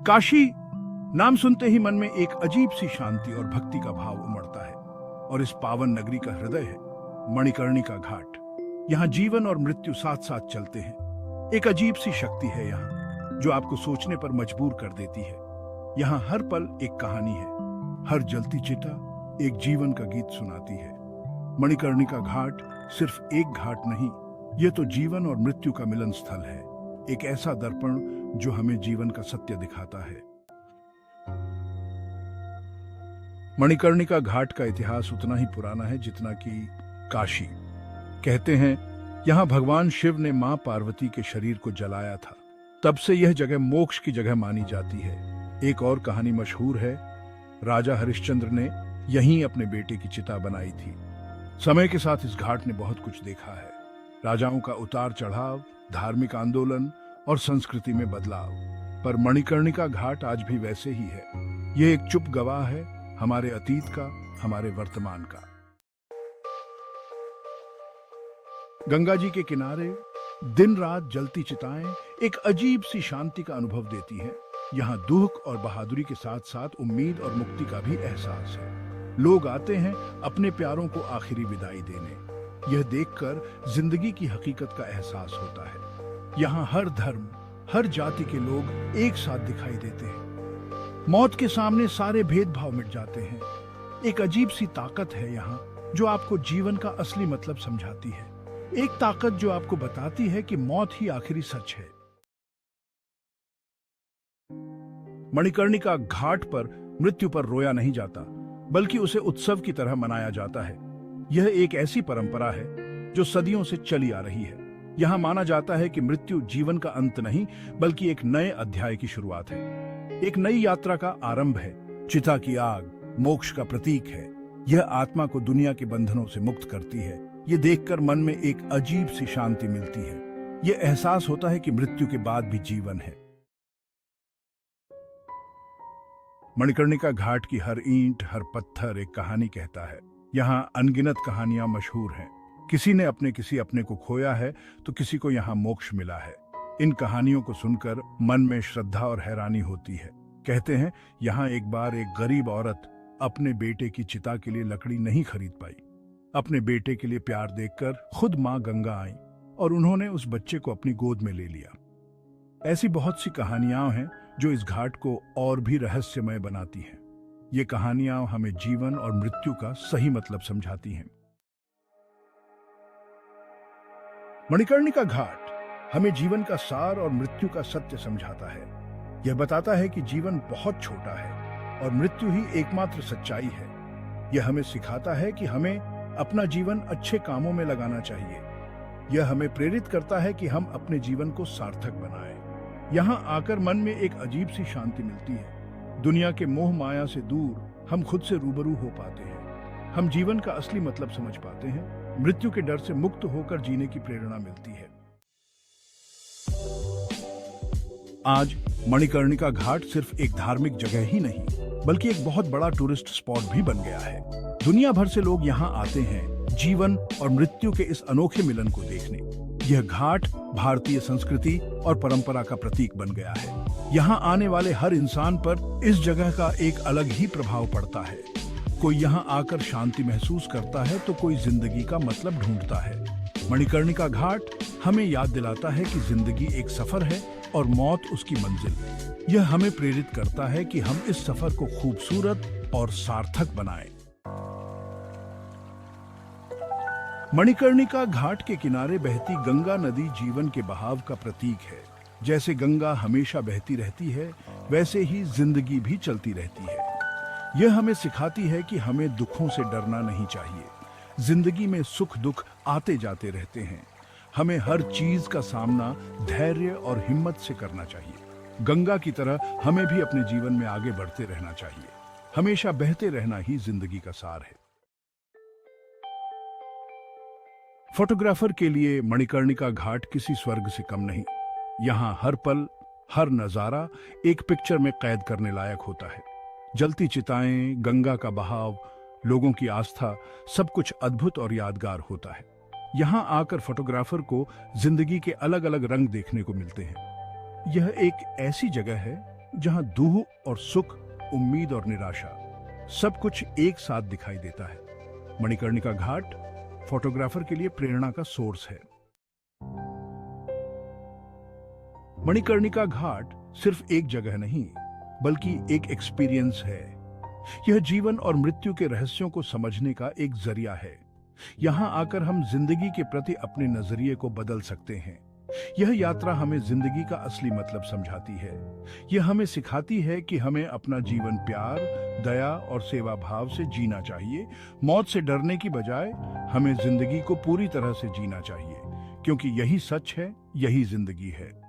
काशी नाम सुनते ही मन में एक अजीब सी शांति और भक्ति का भाव उमड़ता है। और इस पावन नगरी का हृदय है मणिकर्णिका घाट। यहाँ जीवन और मृत्यु साथ साथ चलते हैं। एक अजीब सी शक्ति है यहाँ जो आपको सोचने पर मजबूर कर देती है। यहाँ हर पल एक कहानी है, हर जलती चिता एक जीवन का गीत सुनाती है। मणिकर्णिका घाट सिर्फ एक घाट नहीं, यह तो जीवन और मृत्यु का मिलन स्थल है। एक ऐसा दर्पण जो हमें जीवन का सत्य दिखाता है। मणिकर्णिका घाट का इतिहास उतना ही पुराना है जितना कि काशी। कहते हैं यहां भगवान शिव ने मां पार्वती के शरीर को जलाया था, तब से यह जगह मोक्ष की जगह मानी जाती है। एक और कहानी मशहूर है, राजा हरिश्चंद्र ने यहीं अपने बेटे की चिता बनाई थी। समय के साथ इस घाट ने बहुत कुछ देखा है, राजाओं का उतार चढ़ाव, धार्मिक आंदोलन और संस्कृति में बदलाव। पर मणिकर्णिका घाट आज भी वैसे ही है। यह एक चुप गवाह है हमारे अतीत का, हमारे वर्तमान का। गंगा जी के किनारे दिन रात जलती चिताएं एक अजीब सी शांति का अनुभव देती हैं। यहाँ दुख और बहादुरी के साथ साथ उम्मीद और मुक्ति का भी एहसास है। लोग आते हैं अपने प्यारों को आखिरी विदाई देने। यह देखकर जिंदगी की हकीकत का एहसास होता है। यहाँ हर धर्म, हर जाति के लोग एक साथ दिखाई देते हैं। मौत के सामने सारे भेदभाव मिट जाते हैं। एक अजीब सी ताकत है यहाँ जो आपको जीवन का असली मतलब समझाती है। एक ताकत जो आपको बताती है कि मौत ही आखिरी सच है। मणिकर्णिका घाट पर मृत्यु पर रोया नहीं जाता, बल्कि उसे उत्सव की तरह मनाया जाता है। यह एक ऐसी परंपरा है जो सदियों से चली आ रही है। यहाँ माना जाता है कि मृत्यु जीवन का अंत नहीं, बल्कि एक नए अध्याय की शुरुआत है, एक नई यात्रा का आरंभ है। चिता की आग मोक्ष का प्रतीक है। यह आत्मा को दुनिया के बंधनों से मुक्त करती है। ये देखकर मन में एक अजीब सी शांति मिलती है। यह एहसास होता है कि मृत्यु के बाद भी जीवन है। मणिकर्णिका घाट की हर ईंट, हर पत्थर एक कहानी कहता है। यहाँ अनगिनत कहानियां मशहूर हैं। किसी ने किसी अपने को खोया है, तो किसी को यहाँ मोक्ष मिला है। इन कहानियों को सुनकर मन में श्रद्धा और हैरानी होती है। कहते हैं यहाँ एक बार एक गरीब औरत अपने बेटे की चिता के लिए लकड़ी नहीं खरीद पाई। अपने बेटे के लिए प्यार देखकर खुद माँ गंगा आई और उन्होंने उस बच्चे को अपनी गोद में ले लिया। ऐसी बहुत सी कहानियां हैं जो इस घाट को और भी रहस्यमय बनाती हैं। ये कहानियां हमें जीवन और मृत्यु का सही मतलब समझाती हैं। मणिकर्णिका घाट हमें जीवन का सार और मृत्यु का सत्य समझाता है। यह बताता है कि जीवन बहुत छोटा है और मृत्यु ही एकमात्र सच्चाई है। यह हमें सिखाता है कि हमें अपना जीवन अच्छे कामों में लगाना चाहिए। यह हमें प्रेरित करता है कि हम अपने जीवन को सार्थक बनाएं। यहाँ आकर मन में एक अजीब सी शांति मिलती है। दुनिया के मोह माया से दूर हम खुद से रूबरू हो पाते हैं। हम जीवन का असली मतलब समझ पाते हैं। मृत्यु के डर से मुक्त होकर जीने की प्रेरणा मिलती है। आज मणिकर्णिका घाट सिर्फ एक धार्मिक जगह ही नहीं, बल्कि एक बहुत बड़ा टूरिस्ट स्पॉट भी बन गया है। दुनिया भर से लोग यहाँ आते हैं जीवन और मृत्यु के इस अनोखे मिलन को देखने। यह घाट भारतीय संस्कृति और परंपरा का प्रतीक बन गया है। यहाँ आने वाले हर इंसान पर इस जगह का एक अलग ही प्रभाव पड़ता है। कोई यहाँ आकर शांति महसूस करता है, तो कोई जिंदगी का मतलब ढूंढता है। मणिकर्णिका घाट हमें याद दिलाता है कि जिंदगी एक सफर है और मौत उसकी मंजिल। यह हमें प्रेरित करता है कि हम इस सफर को खूबसूरत और सार्थक बनाएं। मणिकर्णिका घाट के किनारे बहती गंगा नदी जीवन के बहाव का प्रतीक है। जैसे गंगा हमेशा बहती रहती है, वैसे ही जिंदगी भी चलती रहती है। यह हमें सिखाती है कि हमें दुखों से डरना नहीं चाहिए। जिंदगी में सुख दुख आते जाते रहते हैं। हमें हर चीज का सामना धैर्य और हिम्मत से करना चाहिए। गंगा की तरह हमें भी अपने जीवन में आगे बढ़ते रहना चाहिए। हमेशा बहते रहना ही जिंदगी का सार है। फोटोग्राफर के लिए मणिकर्णिका घाट किसी स्वर्ग से कम नहीं। यहाँ हर पल, हर नजारा एक पिक्चर में कैद करने लायक होता है। जलती चिताएं, गंगा का बहाव, लोगों की आस्था, सब कुछ अद्भुत और यादगार होता है। यहाँ आकर फोटोग्राफर को जिंदगी के अलग अलग रंग देखने को मिलते हैं। यह एक ऐसी जगह है जहां दुख और सुख, उम्मीद और निराशा, सब कुछ एक साथ दिखाई देता है। मणिकर्णिका घाट फोटोग्राफर के लिए प्रेरणा का सोर्स है। मणिकर्णिका घाट सिर्फ एक जगह नहीं, बल्कि एक एक्सपीरियंस है। यह जीवन और मृत्यु के रहस्यों को समझने का एक जरिया है। यहाँ आकर हम जिंदगी के प्रति अपने नजरिए को बदल सकते हैं। यह यात्रा हमें जिंदगी का असली मतलब समझाती है। यह हमें सिखाती है कि हमें अपना जीवन प्यार, दया और सेवा भाव से जीना चाहिए। मौत से डरने की बजाय हमें जिंदगी को पूरी तरह से जीना चाहिए, क्योंकि यही सच है, यही जिंदगी है।